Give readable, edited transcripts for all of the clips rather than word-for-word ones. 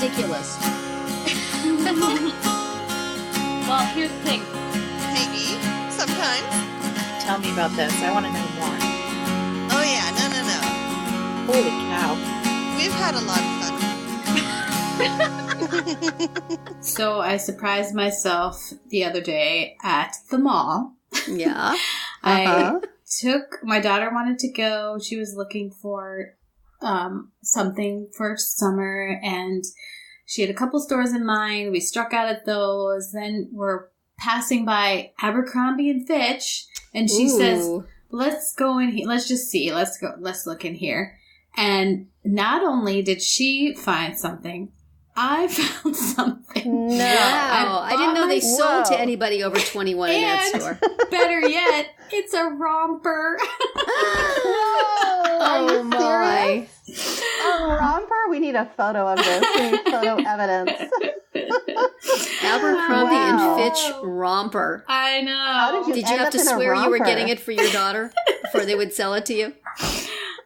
ridiculous. Well, here's the thing. Maybe. Sometimes. Tell me about this. I want to know more. Oh, yeah. No. Holy cow. We've had a lot of fun. So I surprised myself the other day at the mall. Yeah. I took, my daughter wanted to go. She was looking for something for summer, and she had a couple stores in mind. We struck out at those. Then we're passing by Abercrombie and Fitch, and she says, let's go in here. Let's just see. Let's look in here. And not only did she find something, I found something. No. Wow. I didn't know they sold to anybody over 21 in that store. Better yet, it's a romper. Oh my. A romper? We need a photo of this. We need photo evidence. Abercrombie and Fitch romper. I know. How did you have to swear you were getting it for your daughter before they would sell it to you?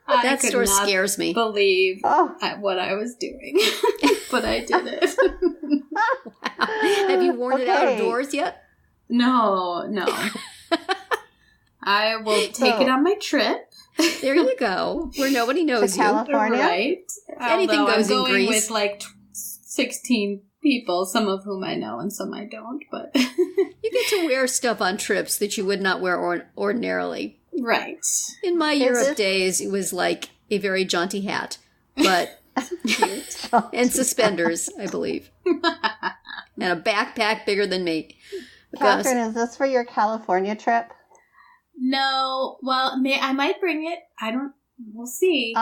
That store scares me. Believe what I was doing, but I did it. Wow. Have you worn it out of doors yet? No. I will take it on my trip. There you go, where nobody knows to California? Right? Anything goes in Greece. With like 16 people, some of whom I know and some I don't. But you get to wear stuff on trips that you would not wear ordinarily. Right. In my Europe days, it was like a very jaunty hat, but cute. And suspenders, I believe. And a backpack bigger than me. Catherine, is this for your California trip? No. Well, I might bring it. We'll see.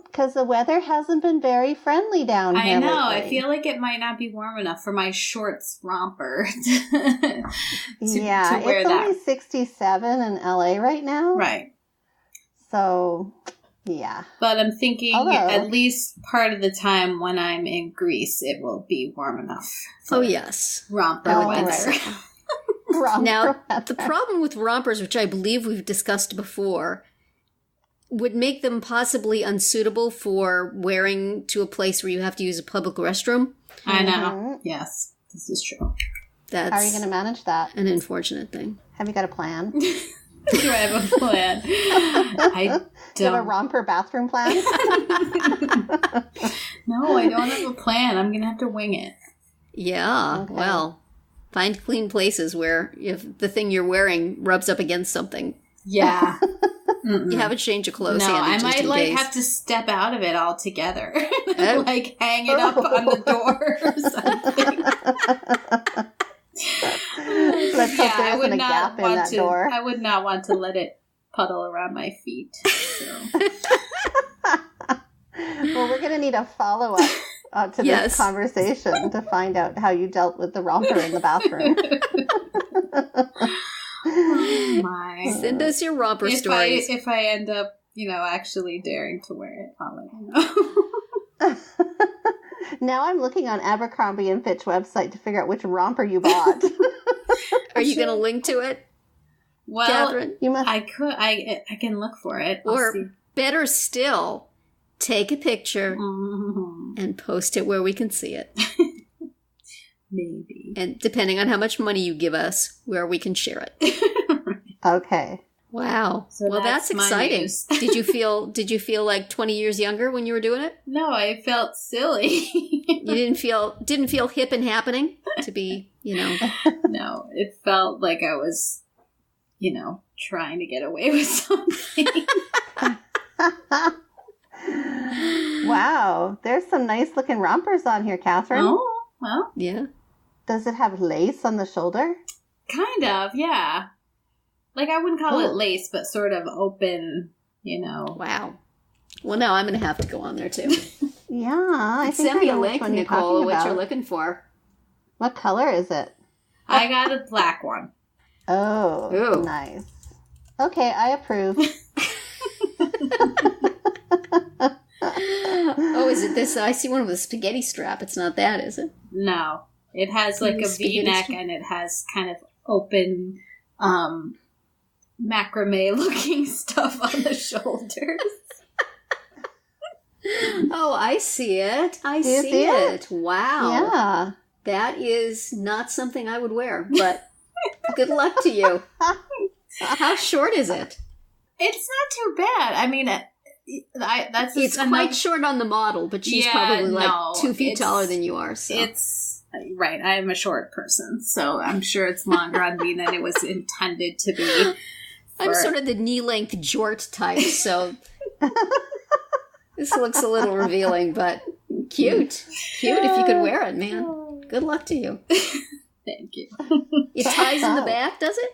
Because the weather hasn't been very friendly down here. I know. Lately. I feel like it might not be warm enough for my shorts romper. Yeah, to wear it's that. only 67 in LA right now. Right. So, yeah. But I'm thinking at least part of the time when I'm in Greece, it will be warm enough. Yes. Romper weather. Now, the problem with rompers, which I believe we've discussed before, would make them possibly unsuitable for wearing to a place where you have to use a public restroom. I know. Yes, this is true. How are you going to manage that? An unfortunate thing. Have you got a plan? Do I have a plan? I don't. Do you have a romper bathroom plan? No, I don't have a plan. I'm going to have to wing it. Yeah, okay. Well, find clean places where if the thing you're wearing rubs up against something. Yeah. You have a change of clothes. No, I might have to step out of it altogether. Like hang it up on the door or something. Let's hope there isn't a gap in that door. I would not want to let it puddle around my feet. So. Well, we're going to need a follow-up to this conversation to find out how you dealt with the romper in the bathroom. Oh my. Send us your romper stories. If I end up, actually daring to wear it, I'll let you know. Now I'm looking on Abercrombie and Fitch website to figure out which romper you bought. Are you going to link to it? Well, Catherine? You must. I can look for it. Or better still, take a picture and post it where we can see it. Maybe. And depending on how much money you give us, where we can share it. Okay. Wow. So well, that's exciting. Did you feel like 20 years younger when you were doing it? No, I felt silly. You didn't feel hip and happening to be, No, it felt like I was, trying to get away with something. Wow. There's some nice looking rompers on here, Catherine. Oh, well. Yeah. Does it have lace on the shoulder? Kind of, yeah. Like, I wouldn't call it lace, but sort of open, Wow. Well, now I'm going to have to go on there, too. Yeah, I think Send I me a know link, which one Nicole, you're what talking you're about. looking for. What color is it? I got a black one. Oh, Ooh. Nice. Okay, I approve. Oh, is it this? I see one with a spaghetti strap. It's not that, is it? No. It has like a V-neck and it has kind of open macrame looking stuff on the shoulders. Oh, I see it. I Do you see it? Wow. Yeah. That is not something I would wear, but good luck to you. How short is it? It's not too bad. I mean, that's it's quite short on the model, but she's probably like 2 feet taller than you are. So. It's right. I am a short person, so I'm sure it's longer on me than it was intended to be. I'm sort of the knee-length jort type, so this looks a little revealing, but cute. Cute if you could wear it, man. Good luck to you. Thank you. It ties in the back, does it?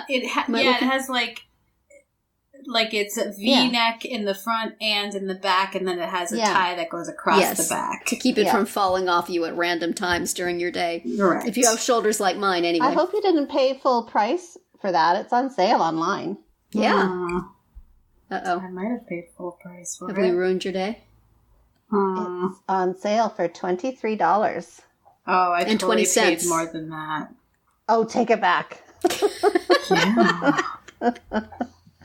It has like it's a V-neck in the front and in the back, and then it has a tie that goes across the back. To keep it from falling off you at random times during your day. Right. If you have shoulders like mine, anyway. I hope you didn't pay full price for that. It's on sale online. Yeah. Uh-oh. I might have paid full price for Have it. we ruined your day? It's on sale for $23. Oh, I and totally 20 cents. paid more than that. Oh, take it back. Yeah.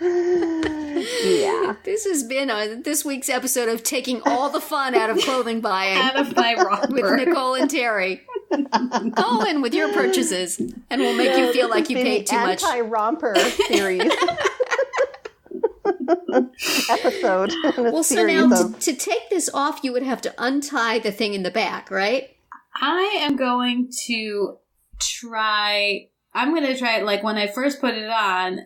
Yeah. This has been this week's episode of taking all the fun out of clothing buying. Out of my romper. With Nicole and Terri. Call in with your purchases, and we'll make you feel like you paid too much. Anti-romper series. Episode. Well, so now to take this off, you would have to untie the thing in the back, right? I am going to try, like when I first put it on,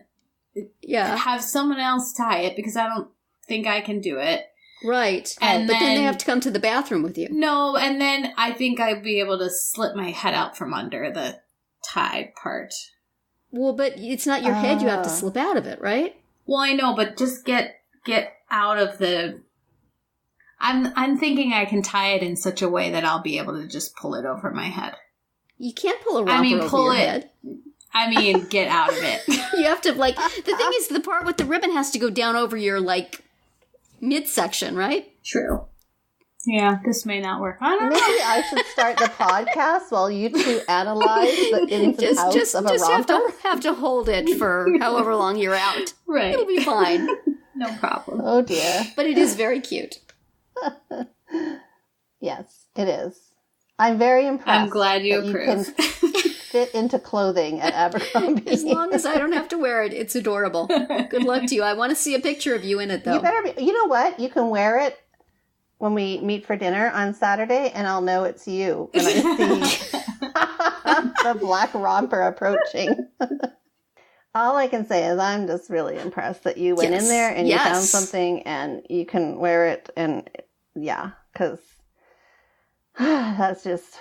have someone else tie it because I don't think I can do it. Right. And but then they have to come to the bathroom with you. No, and then I think I'd be able to slip my head out from under the tie part. Well, but it's not your head. You have to slip out of it, right? Well, I know, but just get out of the... I'm thinking I can tie it in such a way that I'll be able to just pull it over my head. You can't pull a romper over your head. I mean, get out of it. You have to, the thing is, the part with the ribbon has to go down over your, midsection, right? True. Yeah, this may not work. I don't know. Maybe I should start the podcast while you two analyze the ins and outs of a romper. Just have to hold it for however long you're out. Right. It'll be fine. No problem. Oh, dear. But it is very cute. Yes, it is. I'm very impressed. I'm glad you approve. You can fit into clothing at Abercrombie. As long as I don't have to wear it, it's adorable. Good luck to you. I want to see a picture of you in it, though. You better be. You know what? You can wear it when we meet for dinner on Saturday, and I'll know it's you when I see the black romper approaching. All I can say is I'm just really impressed that you went in there and you found something and you can wear it. And because that's just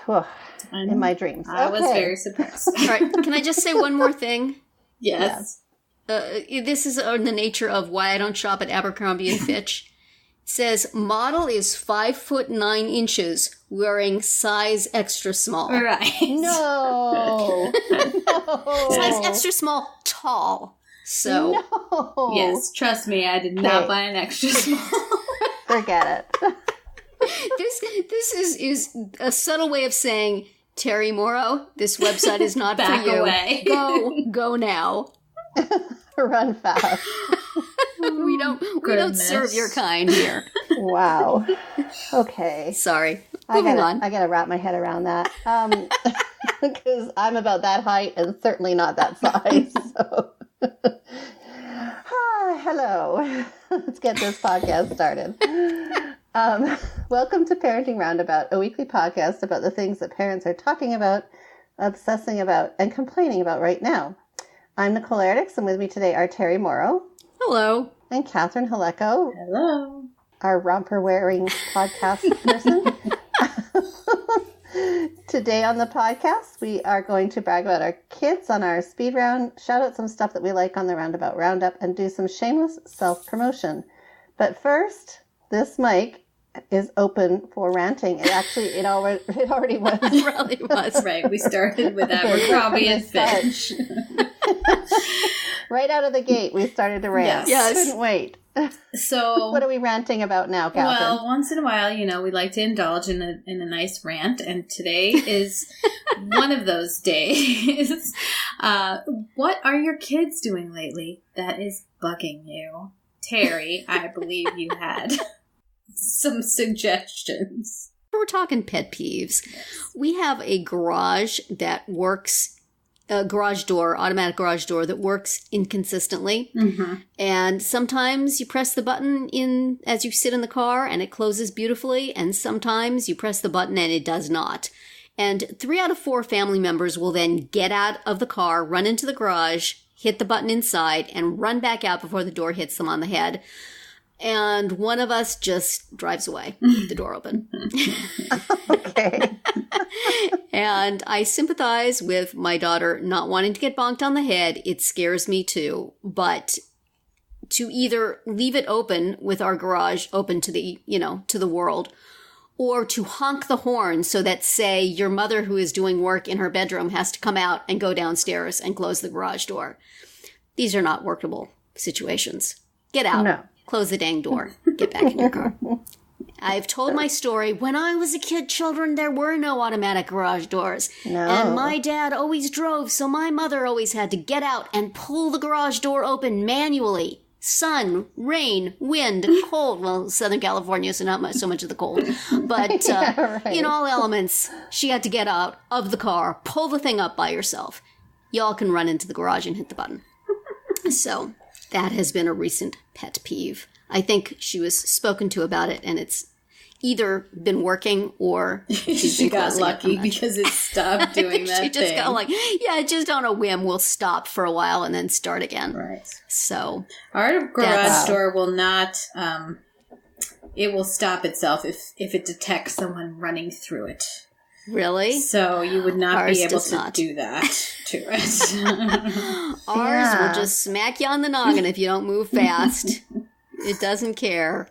in my dreams. I was very surprised. All right. Can I just say one more thing? Yes. This is in the nature of why I don't shop at Abercrombie & Fitch. It says, model is 5'9" wearing size extra small. Right. No. Size extra small, tall. So. No. Yes, trust me, I did not buy an extra small. Forget it. This is a subtle way of saying, Terri Morrow, this website is not for you. Away. Go now. Run fast. We don't serve your kind here. Wow. Okay. Sorry. Moving on. I gotta wrap my head around that. Because I'm about that height and certainly not that size. So. Hello. Let's get this podcast started. Welcome to Parenting Roundabout, a weekly podcast about the things that parents are talking about, obsessing about, and complaining about right now. I'm Nicole Erdix, and with me today are Terri Morrow. Hello. And Catherine Haleko. Hello. Our romper-wearing podcast person. Today on the podcast, we are going to brag about our kids on our speed round, shout out some stuff that we like on the Roundabout Roundup, and do some shameless self-promotion. But first, this mic is open for ranting. It already was. It really was. Right, we started with Abercrombie and Fitch. Right out of the gate, we started to rant. Yes. Couldn't wait. So, what are we ranting about now, Catherine? Well, once in a while, we like to indulge in a nice rant, and today is one of those days. What are your kids doing lately that is bugging you? Terri, I believe you had. some suggestions. We're talking pet peeves. We have a garage that works, a garage door, automatic garage door that works inconsistently. Mm-hmm. And sometimes you press the button in as you sit in the car and it closes beautifully. And sometimes you press the button and it does not. And 3 out of 4 family members will then get out of the car, run into the garage, hit the button inside, and run back out before the door hits them on the head. And one of us just drives away with the door open. Okay. And I sympathize with my daughter not wanting to get bonked on the head. It scares me too. But to either leave it open with our garage open to the, to the world, or to honk the horn so that, say, your mother who is doing work in her bedroom has to come out and go downstairs and close the garage door. These are not workable situations. Get out. No. Close the dang door. Get back in your car. I've told my story. When I was a kid, children, there were no automatic garage doors. No. And my dad always drove, so my mother always had to get out and pull the garage door open manually. Sun, rain, wind, cold. Well, Southern California, so not so much of the cold. But right. In all elements, she had to get out of the car, pull the thing up by herself. Y'all can run into the garage and hit the button. So that has been a recent pet peeve. I think she was spoken to about it, and it's either been working or she got lucky because it stopped doing that she just thing. got just on a whim, we'll stop for a while and then start again. Right. So our garage door will not. It will stop itself if it detects someone running through it. Really? So you would not Ours be able does to not. do that to it. Ours will just smack you on the noggin if you don't move fast. It doesn't care.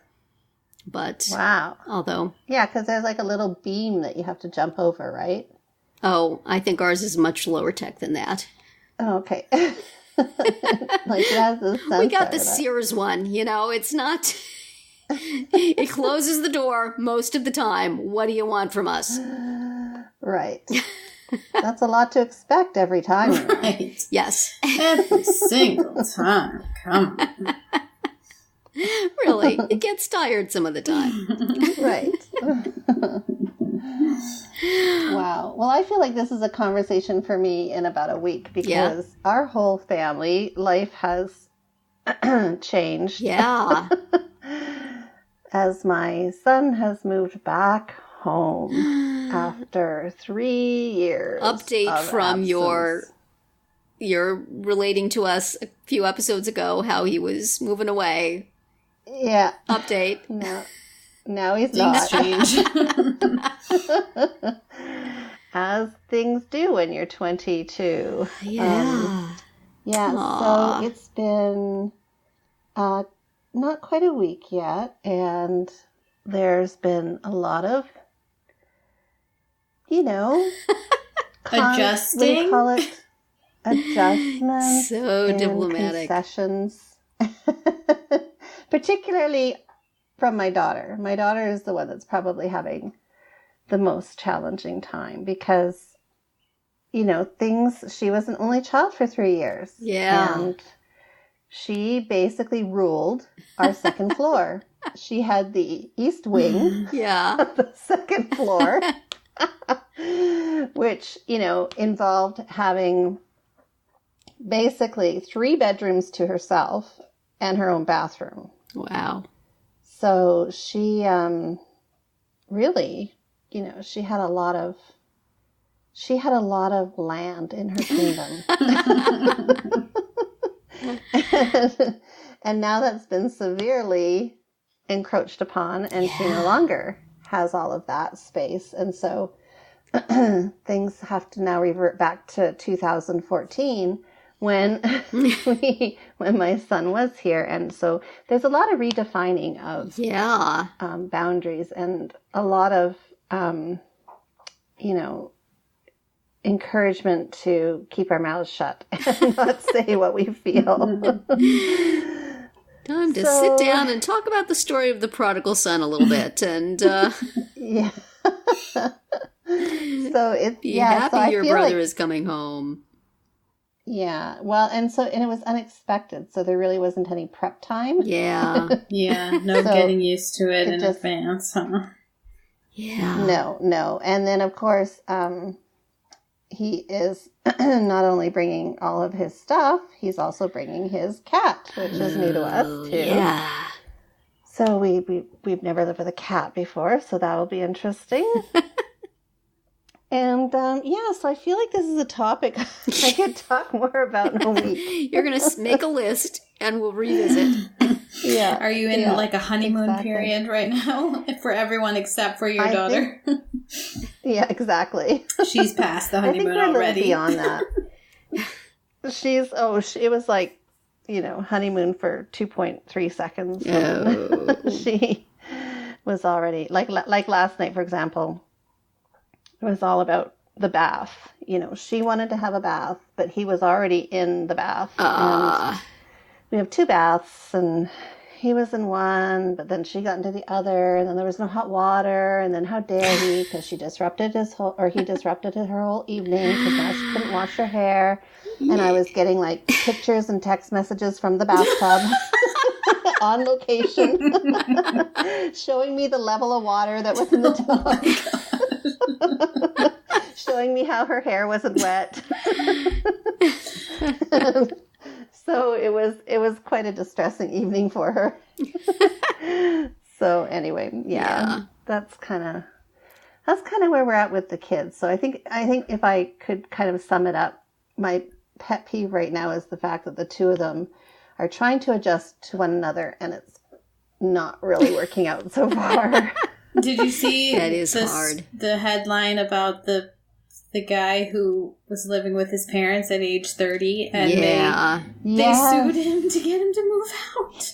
But, Wow. although... Yeah, because there's like a little beam that you have to jump over, right? Oh, I think ours is much lower tech than that. Oh, okay. Like it has the sensor. We got the Sears one, it's not... It closes the door most of the time. What do you want from us? Right. That's a lot to expect every time. Right. Yes. Every single time. Come on. Really, it gets tired some of the time. Right. Wow. Well, I feel like this is a conversation for me in about a week because our whole family life has changed. Yeah. As my son has moved back home after 3 years. Update of from absence. you're relating to us a few episodes ago how he was moving away. Yeah. Update. No. Now he's Things not. change. As things do when you're 22. Yeah. Yeah, Aw. so it's been not quite a week yet, and there's been a lot of, Adjusting? We call it adjustments. So and diplomatic. Concessions. Particularly from my daughter. My daughter is the one that's probably having the most challenging time because, she was an only child for 3 years. Yeah. And she basically ruled our second floor. She had the east wing Yeah. of the second floor, which, involved having basically 3 bedrooms to herself and her own bathroom. Wow. So she really, she had a lot of land in her kingdom. And now that's been severely encroached upon, and she no longer has all of that space. And so things have to now revert back to 2014 when when my son was here. And so there's a lot of redefining of boundaries and a lot of encouragement to keep our mouths shut and not say what we feel. Time to sit down and talk about the story of the prodigal son a little bit, and Yeah. So it's be happy so I your feel brother like, is coming home. Yeah. Well, and it was unexpected, so there really wasn't any prep time. Yeah. Yeah, no So getting used to it in just- advance, huh? Yeah. No. And then, of course, he is not only bringing all of his stuff, he's also bringing his cat, which is new to us, too. Yeah. So we've never lived with a cat before, so that'll be interesting. And, so I feel like this is a topic I could talk more about in a week. You're going to make a list and we'll revisit. Yeah. Are you in like a honeymoon period right now for everyone except for your daughter? Yeah, exactly. She's past the I think honeymoon we're a little already. beyond that. It was like, honeymoon for 2.3 seconds. Oh. She was already, like last night, for example, it was all about the bath. She wanted to have a bath, but he was already in the bath. And we have 2 baths, and he was in one, but then she got into the other, and then there was no hot water, and then how dare he, because he disrupted her whole evening, because now she couldn't wash her hair. And I was getting like pictures and text messages from the bathtub on location, showing me the level of water that was in the tub, showing me how her hair wasn't wet. So it was quite a distressing evening for her. So anyway, yeah. That's kind of where we're at with the kids. So I think if I could kind of sum it up, my pet peeve right now is the fact that the two of them are trying to adjust to one another, and it's not really working out so far. Did you see that is hard. The headline about the guy who was living with his parents at age 30 and they sued him to get him to move out?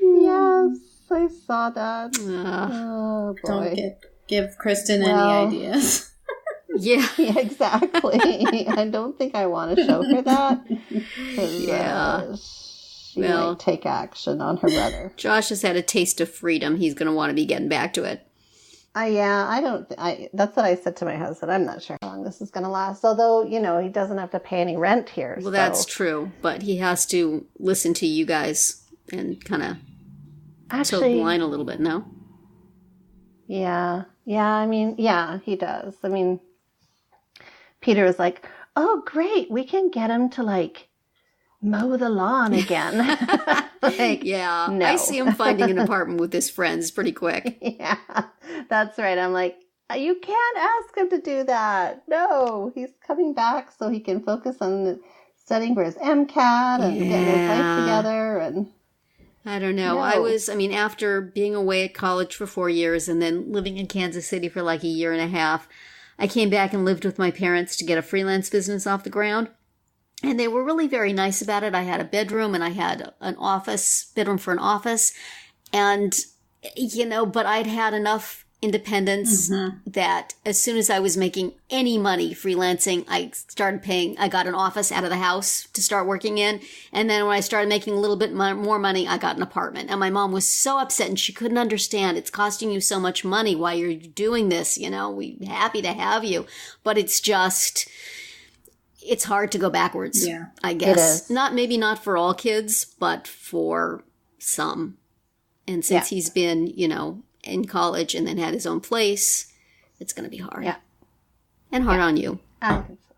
Yes, I saw that. Oh boy. Don't give Kristen any ideas. Yeah, exactly. I don't think I want to show her that. She might take action on her brother. Josh has had a taste of freedom. He's going to want to be getting back to it. That's what I said to my husband. I'm not sure how long this is going to last. Although, he doesn't have to pay any rent here. Well, that's true. But he has to listen to you guys and kind of toe the line a little bit, no? Yeah. Yeah, he does. I mean, Peter was like, oh, great. We can get him to, mow the lawn again. No. I see him finding an apartment with his friends pretty quick. Yeah, that's right. I'm like, you can't ask him to do that. No, he's coming back so he can focus on studying for his MCAT and getting his life together. And I don't know. After being away at college for 4 years and then living in Kansas City for a year and a half, I came back and lived with my parents to get a freelance business off the ground. And they were really very nice about it. I had a bedroom and I had bedroom for an office. And, but I'd had enough independence that as soon as I was making any money freelancing, I got an office out of the house to start working in. And then when I started making a little bit more money, I got an apartment. And my mom was so upset and she couldn't understand. It's costing you so much money while you're doing this. We're happy to have you. But it's just... It's hard to go backwards, I guess. Maybe not for all kids, but for some. And since he's been, in college and then had his own place, it's going to be hard. Yeah. And hard on you. I think so.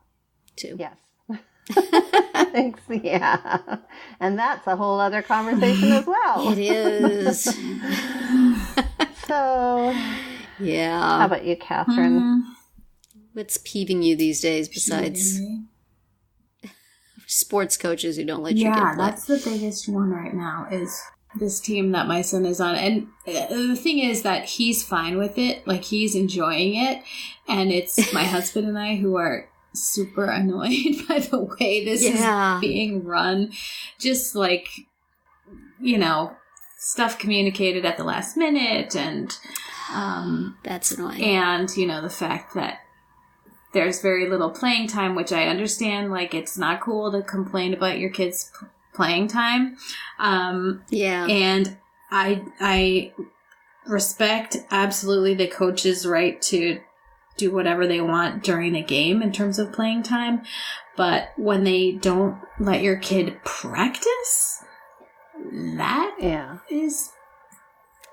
Too. Yes. Thanks. Yeah. And that's a whole other conversation as well. It is. So. Yeah. How about you, Catherine? What's peeving you these days besides... sports coaches who don't let you get play? Yeah, that's the biggest one right now is this team that my son is on. And the thing is that he's fine with it. He's enjoying it. And it's my husband and I who are super annoyed by the way this is being run. Just stuff communicated at the last minute. And that's annoying. And, the fact that there's very little playing time, which I understand. It's not cool to complain about your kids' playing time. And I respect absolutely the coach's right to do whatever they want during a game in terms of playing time. But when they don't let your kid practice, that is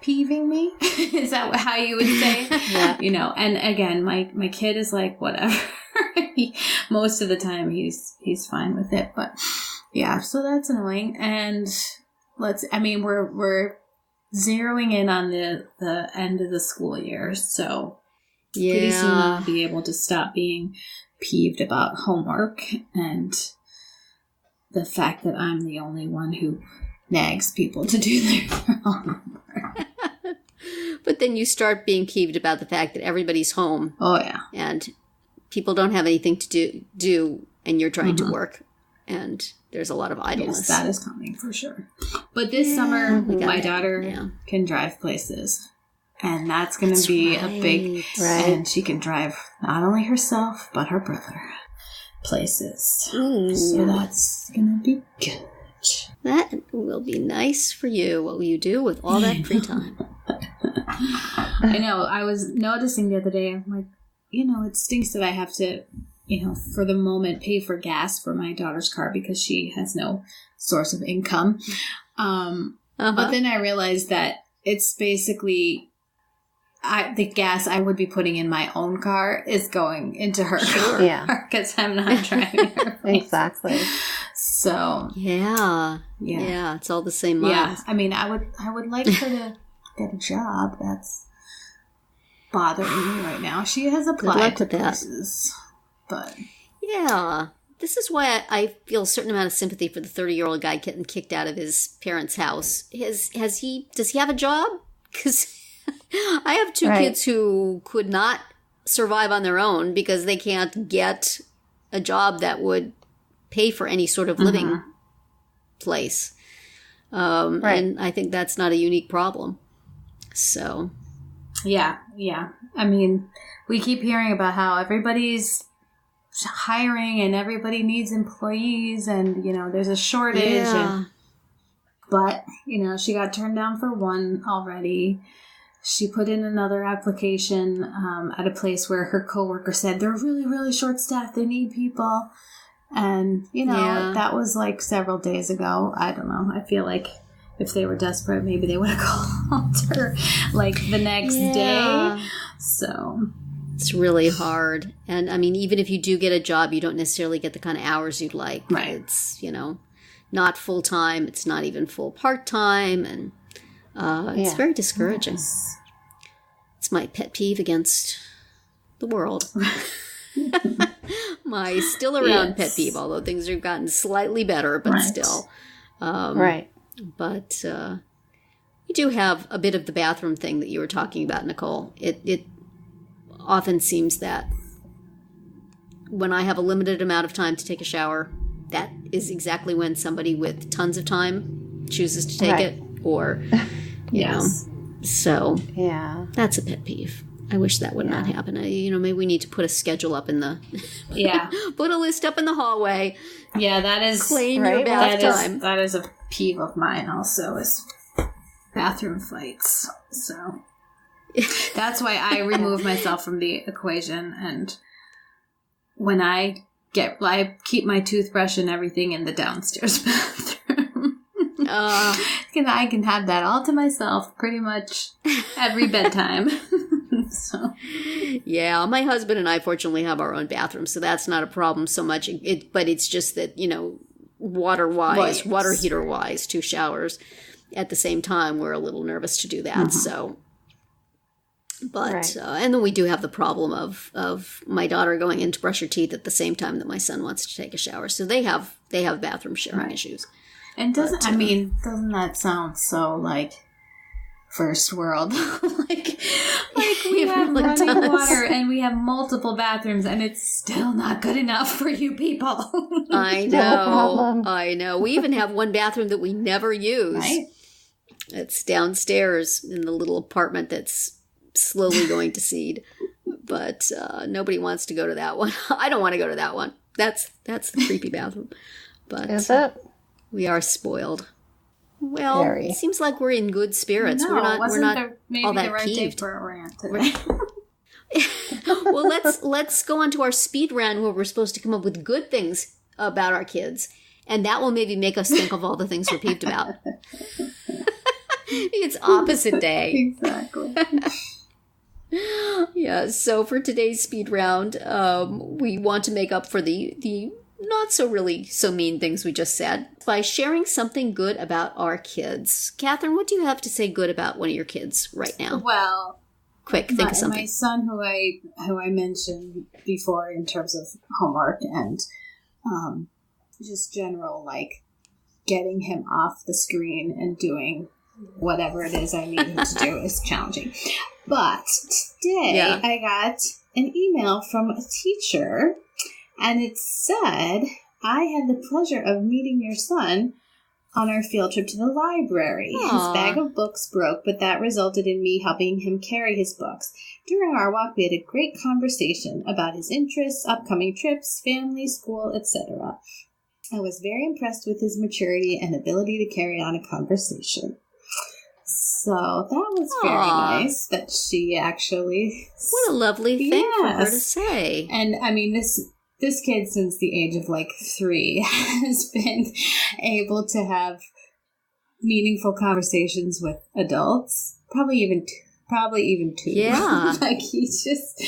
peeving me. Is that how you would say? Yeah. You know, and again, my kid is like, whatever. Most of the time he's fine with it, but yeah, so that's annoying. And we're zeroing in on the end of the school year, so pretty soon I'll be able to stop being peeved about homework and the fact that I'm the only one who nags people to do their homework. But then you start being peeved about the fact that everybody's home. Oh, yeah. And people don't have anything to do and you're trying to work. And there's a lot of idleness. Yes, that is coming for sure. But this summer, my daughter can drive places. And that's going to be a big... Right. And she can drive not only herself, but her brother places. Ooh. So that's going to be good. That will be nice for you. What will you do with all that free time? I know. I was noticing the other day, I'm like, it stinks that I have to, for the moment, pay for gas for my daughter's car because she has no source of income. But then I realized that it's basically the gas I would be putting in my own car is going into her car because I'm not driving her. Exactly. So yeah, it's all the same miles. Yeah, I mean, I would like her to get a job. That's bothering me right now. She has applied to places, but yeah, this is why I feel a certain amount of sympathy for the 30-year-old guy getting kicked out of his parents' house. Does he have a job? Because I have two kids who could not survive on their own because they can't get a job that would pay for any sort of living place. And I think that's not a unique problem. So. Yeah. I mean, we keep hearing about how everybody's hiring and everybody needs employees and, there's a shortage. Yeah. But, she got turned down for one already. She put in another application at a place where her coworker said they're really, really short-staffed. They need people. And, that was like several days ago. I don't know. I feel like if they were desperate, maybe they would have called her like the next day. So it's really hard. And I mean, even if you do get a job, you don't necessarily get the kind of hours you'd like. Right. It's, not full time. It's not even full part time. And it's very discouraging. Yes. It's my pet peeve against the world. My still around pet peeve, although things have gotten slightly better, but still. But you do have a bit of the bathroom thing that you were talking about, Nicole. It often seems that when I have a limited amount of time to take a shower, that is exactly when somebody with tons of time chooses to take it. Or, you know. So, that's a pet peeve. I wish that would not happen. Maybe we need to put a schedule up in the... put a list up in the hallway. Yeah, that is... Claim your bath time. That is a peeve of mine also, is bathroom fights. So, that's why I remove myself from the equation. And when I keep my toothbrush and everything in the downstairs bathroom. I can have that all to myself pretty much every bedtime. So. Yeah, my husband and I fortunately have our own bathroom, so that's not a problem so much. But it's just that, water-wise, water heater-wise, 2 showers at the same time, we're a little nervous to do that. So, but and then we do have the problem of my daughter going in to brush her teeth at the same time that my son wants to take a shower. So they have bathroom sharing issues. And doesn't that sound so first world? like we have running water and we have multiple bathrooms and it's still not good enough for you people. I know. We even have one bathroom that we never use. Right? It's downstairs in the little apartment that's slowly going to seed. But nobody wants to go to that one. I don't want to go to that one. That's the creepy bathroom. But is it? We are spoiled. Well, it seems like we're in good spirits. No, we're not all that maybe the right peeved. day for a rant today. Well, let's go on to our speed round where we're supposed to come up with good things about our kids, and that will maybe make us think of all the things we're peeved about. It's opposite day. Exactly. Yeah, so for today's speed round, we want to make up for the not so really so mean things we just said by sharing something good about our kids. Catherine, what do you have to say good about one of your kids right now? Well, quick, think of something. My son, who I mentioned before in terms of homework and just general, like, getting him off the screen and doing whatever it is I need him to do is challenging. But today I got an email from a teacher, and it said, I had the pleasure of meeting your son on our field trip to the library. Aww. His bag of books broke, but that resulted in me helping him carry his books. During our walk, we had a great conversation about his interests, upcoming trips, family, school, etc. I was very impressed with his maturity and ability to carry on a conversation. So that was very nice that she actually... What a lovely thing for her to say. And, I mean, this kid, since the age of, 3, has been able to have meaningful conversations with adults. Probably even 2. Yeah. He's just,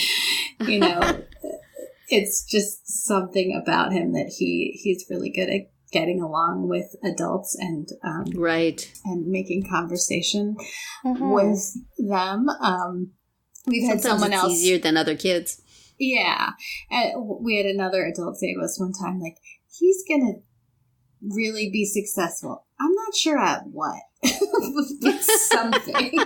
it's just something about him that he's really good at getting along with adults and right, and making conversation with them. We've had someone else easier than other kids. Yeah, we had another adult say to us one time, like, he's gonna really be successful. I'm not sure at what, but something.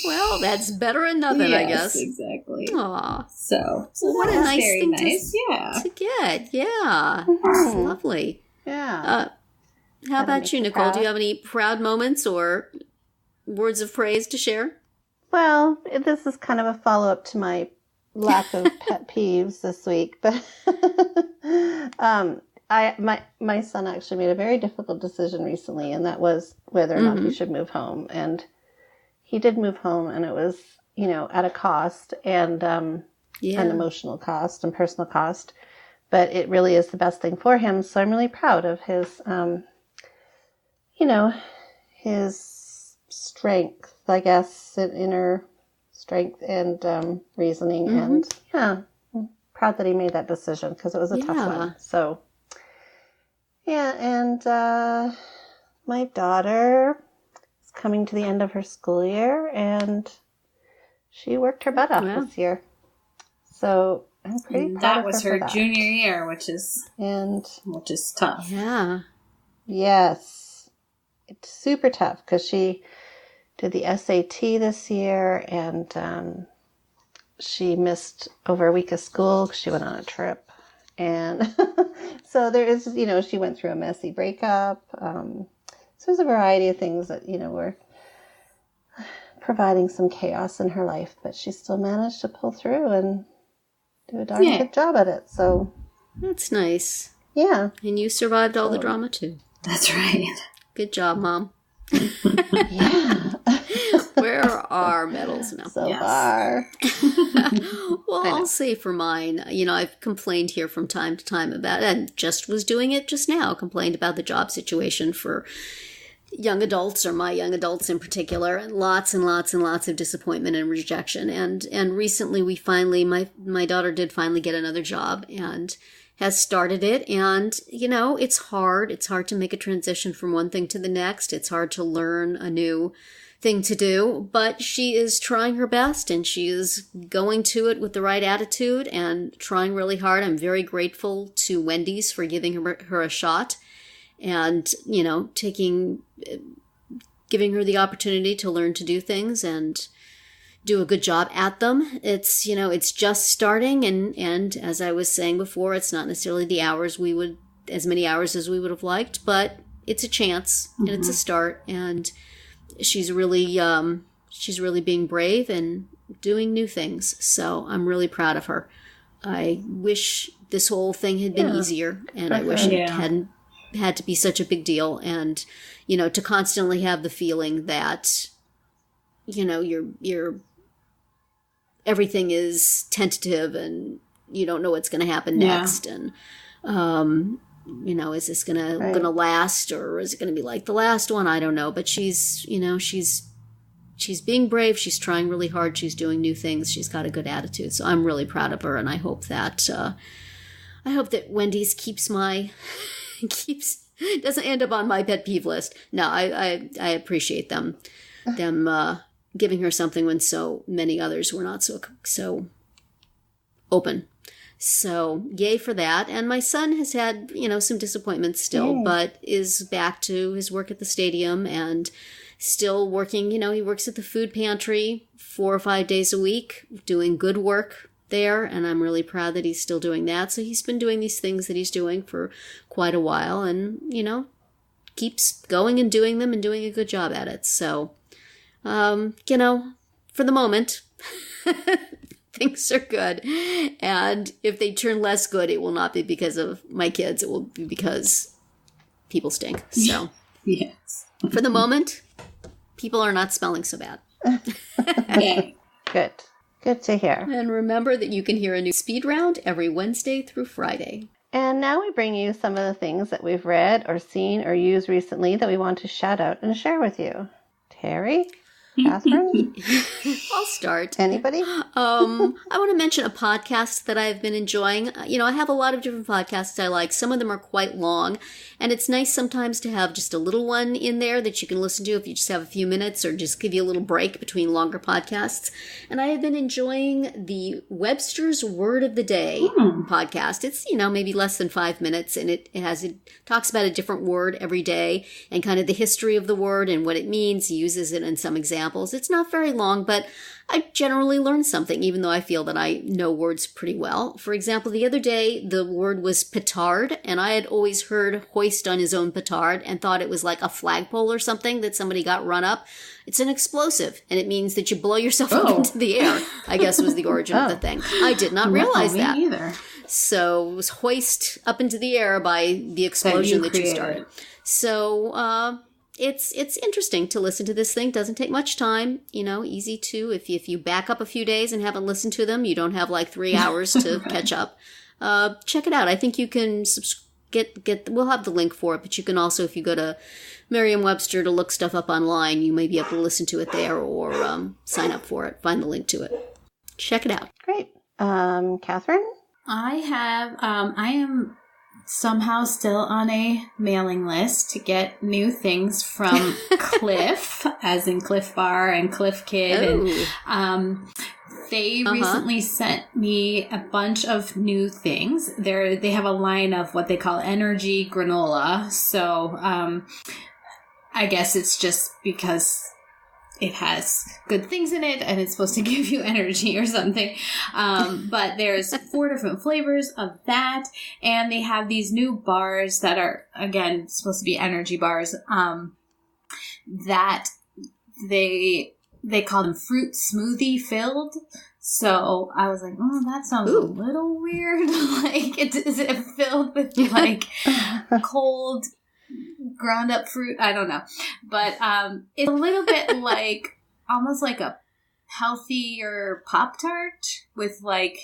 Well, that's better than nothing, I guess. Exactly. Aw. So what a nice thing nice. to get. Yeah. It's lovely. Yeah. How about you, Nicole? Do you have any proud moments or words of praise to share? Well, this is kind of a follow-up to my lack of pet peeves this week, but my son actually made a very difficult decision recently, and that was whether or not he should move home. And he did move home, and it was, at a cost and an emotional cost and personal cost, but it really is the best thing for him. So I'm really proud of his, his strength, I guess, inner strength and reasoning. And I'm proud that he made that decision because it was a tough one. So, and my daughter is coming to the end of her school year, and she worked her butt off this year. So I'm pretty proud that of was her her junior year, which is tough. Yeah. Yes. It's super tough because she did the SAT this year, and she missed over a week of school because she went on a trip. And so there is, she went through a messy breakup. So there's a variety of things that, were providing some chaos in her life, but she still managed to pull through and do a darn good job at it. So that's nice. Yeah. And you survived all the drama too. That's right. Good job, Mom. Yeah. Where are our medals now? So far. Well, I'll say for mine, I've complained here from time to time about it, and just was doing it just now, complained about the job situation for young adults, or my young adults in particular, and lots and lots and lots of disappointment and rejection. And recently we finally, my daughter did finally get another job and has started it. And, it's hard. It's hard to make a transition from one thing to the next. It's hard to learn a new thing to do, but she is trying her best, and she is going to it with the right attitude and trying really hard. I'm very grateful to Wendy's for giving her a shot and, giving her the opportunity to learn to do things and do a good job at them. It's, it's just starting. And as I was saying before, it's not necessarily as many hours as we would have liked, but it's a chance and it's a start. And she's really being brave and doing new things. So I'm really proud of her. I wish this whole thing had been easier, and I wish it hadn't had to be such a big deal. And, to constantly have the feeling that, you're everything is tentative and you don't know what's going to happen next. And, is this going to last, or is it going to be like the last one? I don't know. But she's being brave. She's trying really hard. She's doing new things. She's got a good attitude. So I'm really proud of her. And I hope that, Wendy's doesn't end up on my pet peeve list. No, I appreciate them giving her something when so many others were not so open. So yay for that. And my son has had, some disappointments still, but is back to his work at the stadium and still working. He works at the food pantry 4 or 5 days a week, doing good work there, and I'm really proud that he's still doing that. So he's been doing these things that he's doing for quite a while, and keeps going and doing them and doing a good job at it. So for the moment things are good, and if they turn less good, it will not be because of my kids, it will be because people stink. So yes, for the moment people are not smelling so bad. Okay. Good to hear. And remember that you can hear a new speed round every Wednesday through Friday. And now we bring you some of the things that we've read or seen or used recently that we want to shout out and share with you. Terri? Catherine? I'll start. Anybody? I want to mention a podcast that I've been enjoying. I have a lot of different podcasts I like. Some of them are quite long, and it's nice sometimes to have just a little one in there that you can listen to if you just have a few minutes or just give you a little break between longer podcasts. And I have been enjoying the Webster's Word of the Day podcast. It's, maybe less than 5 minutes, and it talks about a different word every day and kind of the history of the word and what it means. He uses it in some examples. It's not very long, but I generally learn something, even though I feel that I know words pretty well. For example, the other day, the word was petard, and I had always heard hoist on his own petard and thought it was like a flagpole or something that somebody got run up. It's an explosive, and it means that you blow yourself up into the air, I guess was the origin of the thing. I did not realize that. Me either. So it was hoist up into the air by the explosion that you started. So, it's interesting to listen to this thing. Doesn't take much time, easy to, if you back up a few days and haven't listened to them, you don't have like 3 hours to catch up. Check it out. I think you can we'll have the link for it, but you can also, if you go to Merriam-Webster to look stuff up online, you may be able to listen to it there or sign up for it, find the link to it. Check it out. Great. Catherine? I am somehow still on a mailing list to get new things from Clif, as in Clif Bar and Clif Kid. Oh. And they recently sent me a bunch of new things. They have a line of what they call energy granola. So I guess it's just because it has good things in it and it's supposed to give you energy or something. But there's 4 different flavors of that. And they have these new bars that are, again, supposed to be energy bars, that they call them fruit smoothie filled. So I was like, that sounds a little weird. Like, is it filled with like cold ground up fruit? I don't know. But it's a little bit like, almost like a healthier Pop-Tart with like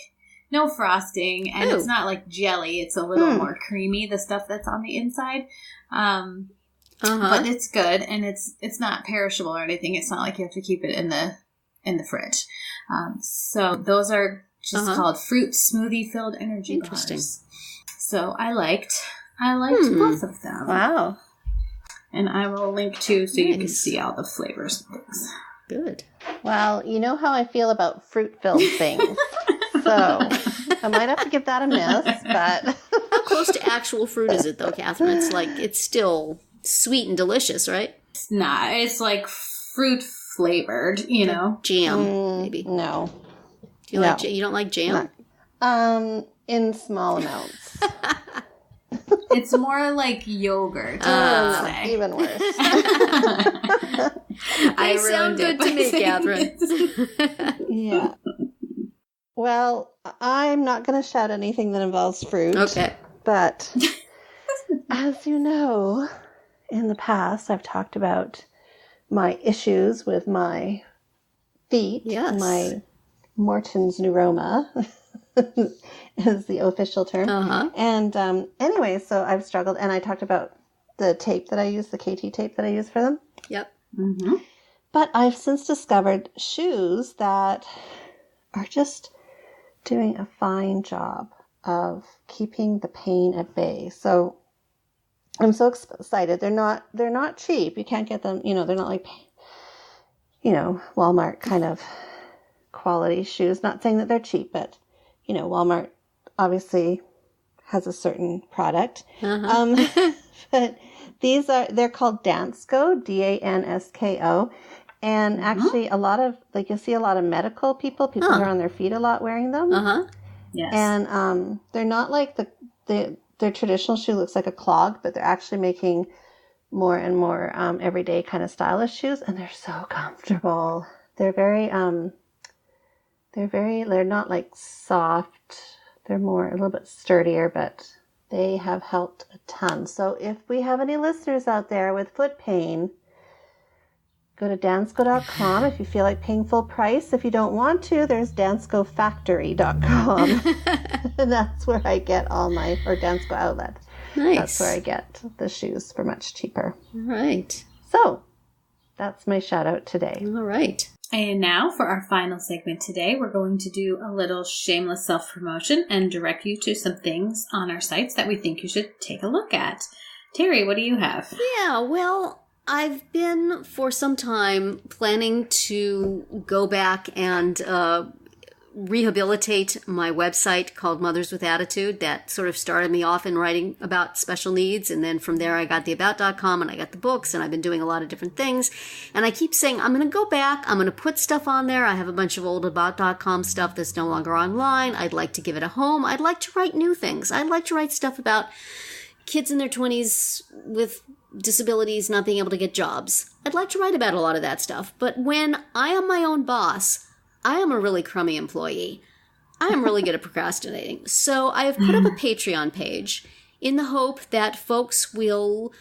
no frosting. And it's not like jelly. It's a little more creamy, the stuff that's on the inside. But it's good, and it's not perishable or anything. It's not like you have to keep it in the fridge. So those are just called fruit smoothie filled energy bars. So I liked both of them. Wow. And I will link too, so you can see all the flavors and things. Good. Well, you know how I feel about fruit-filled things. So I might have to give that a miss, but... How close to actual fruit is it, though, Catherine? It's like, it's still sweet and delicious, right? It's not. It's like fruit flavored, Jam, maybe. No. You don't like jam? In small amounts. It's more like yogurt. Even worse. They sound good to me, Catherine. Yeah. Well, I'm not going to shout anything that involves fruit. Okay. But as you know, in the past, I've talked about my issues with my feet, Yes. my Morton's neuroma is the official term. Uh-huh. And anyway, so I've struggled, and I talked about the tape that I use, the KT tape that I use for them. Yep. Mm-hmm. But I've since discovered shoes that are just doing a fine job of keeping the pain at bay. So I'm so excited. They're not cheap. You can't get them, they're not like, Walmart kind of quality shoes. Not saying that they're cheap, but, Walmart obviously has a certain product. Uh-huh. But they're called Dansko, Dansko. And actually a lot of, you'll see a lot of medical people who are on their feet a lot wearing them. Uh-huh. Yes. And they're not like their traditional shoe looks like a clog, but they're actually making more and more everyday kind of stylish shoes, and they're so comfortable. They're they're not like soft. They're a little bit sturdier, but they have helped a ton. So if we have any listeners out there with foot pain, go to dansko.com if you feel like paying full price. If you don't want to, there's danskofactory.com. And that's where I get or Dansko Outlet. Nice. That's where I get the shoes for much cheaper. All right. So that's my shout out today. All right. And now for our final segment today, we're going to do a little shameless self-promotion and direct you to some things on our sites that we think you should take a look at. Terri, what do you have? Yeah, well, I've been for some time planning to go back and rehabilitate my website called Mothers with Attitude. That sort of started me off in writing about special needs, and then from there I got the about.com and I got the books, and I've been doing a lot of different things. And I keep saying I'm going to go back, I'm going to put stuff on there. I have a bunch of old about.com stuff that's no longer online. I'd like to give it a home. I'd like to write new things. I'd like to write stuff about kids in their 20s with disabilities not being able to get jobs. I'd like to write about a lot of that stuff. But when I am my own boss, I am a really crummy employee. I am really good at procrastinating. So I have put up a Patreon page in the hope that folks will,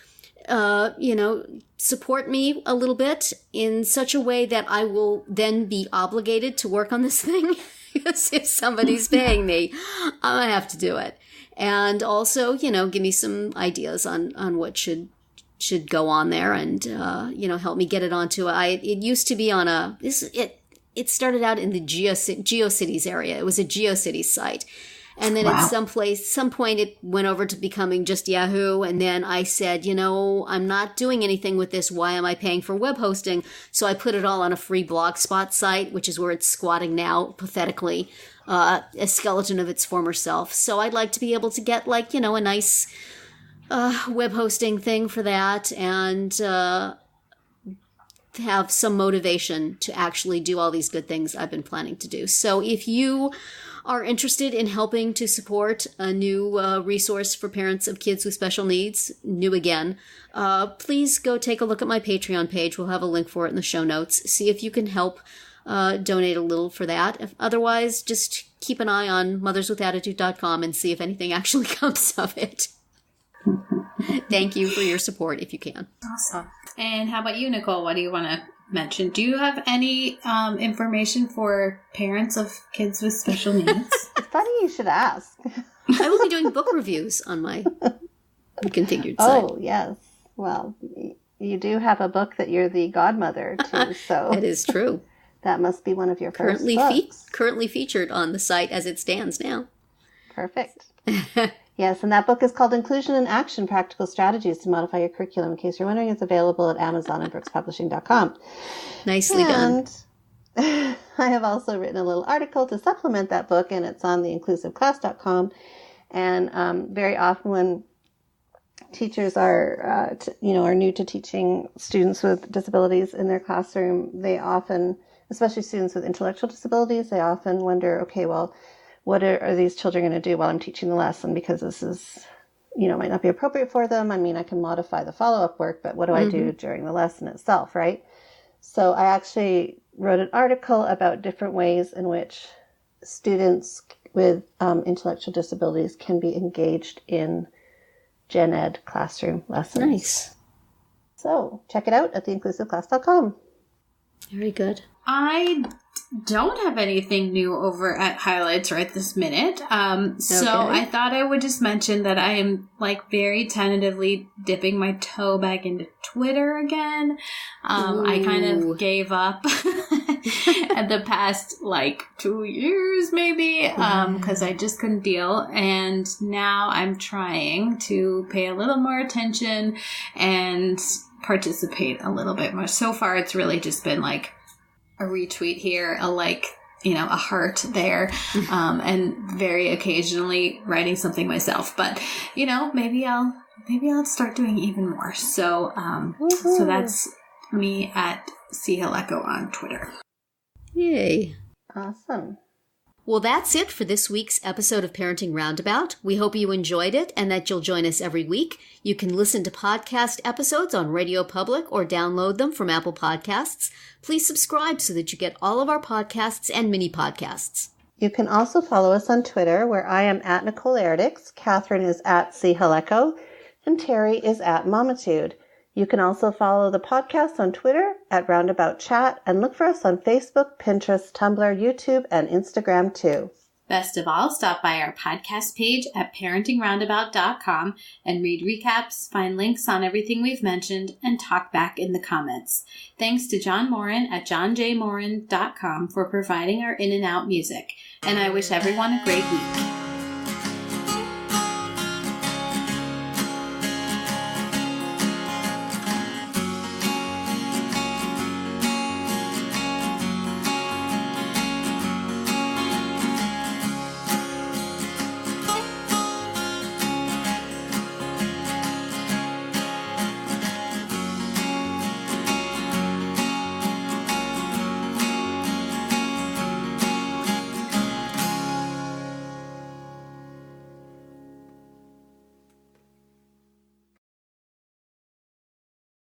support me a little bit in such a way that I will then be obligated to work on this thing. Because if somebody's paying me, I'm going to have to do it. And also, give me some ideas on what should go on there and, help me get it onto it used to be on it started out in the GeoCities area. It was a GeoCities site. And then at some point it went over to becoming just Yahoo. And then I said, I'm not doing anything with this. Why am I paying for web hosting? So I put it all on a free Blogspot site, which is where it's squatting now, pathetically, a skeleton of its former self. So I'd like to be able to get a nice web hosting thing for that and have some motivation to actually do all these good things I've been planning to do. So if you are interested in helping to support a new resource for parents of kids with special needs, new again, please go take a look at my Patreon page. We'll have a link for it in the show notes. See if you can help donate a little for that. Otherwise, just keep an eye on motherswithattitude.com and see if anything actually comes of it. Thank you for your support if you can. Awesome. And how about you, Nicole? What do you want to mention? Do you have any information for parents of kids with special needs? It's funny you should ask. I will be doing book reviews on my reconfigured site. Oh, yes. Well, you do have a book that you're the godmother to, so... That is true. That must be one of your first books. Currently featured on the site as it stands now. Perfect. Yes, and that book is called Inclusion in Action, Practical Strategies to Modify Your Curriculum. In case you're wondering, it's available at Amazon and brookspublishing.com. Nicely done. I have also written a little article to supplement that book, and it's on the inclusiveclass.com. And very often when teachers are new to teaching students with disabilities in their classroom, they often, especially students with intellectual disabilities, they often wonder, okay, well, what are these children going to do while I'm teaching the lesson? Because this is, might not be appropriate for them. I mean, I can modify the follow-up work, but what do I do during the lesson itself, right? So I actually wrote an article about different ways in which students with intellectual disabilities can be engaged in gen ed classroom lessons. Nice. So check it out at theinclusiveclass.com. Very good. I don't have anything new over at Highlights right this minute. So I thought I would just mention that I am like very tentatively dipping my toe back into Twitter again. I kind of gave up at the past like 2 years maybe, because I just couldn't deal. And now I'm trying to pay a little more attention and participate a little bit more. So far, it's really just been like a retweet here, a like, a heart there, and very occasionally writing something myself. But, maybe I'll start doing even more. So, so that's me at CHileco on Twitter. Yay. Awesome. Well, that's it for this week's episode of Parenting Roundabout. We hope you enjoyed it and that you'll join us every week. You can listen to podcast episodes on Radio Public or download them from Apple Podcasts. Please subscribe so that you get all of our podcasts and mini podcasts. You can also follow us on Twitter, where I am at Nicole Erdix, Catherine is at CHileco, and Terri is at Momitude. You can also follow the podcast on Twitter at Roundabout Chat and look for us on Facebook, Pinterest, Tumblr, YouTube, and Instagram too. Best of all, stop by our podcast page at parentingroundabout.com and read recaps, find links on everything we've mentioned, and talk back in the comments. Thanks to John Morin at johnjmorin.com for providing our in and out music. And I wish everyone a great week.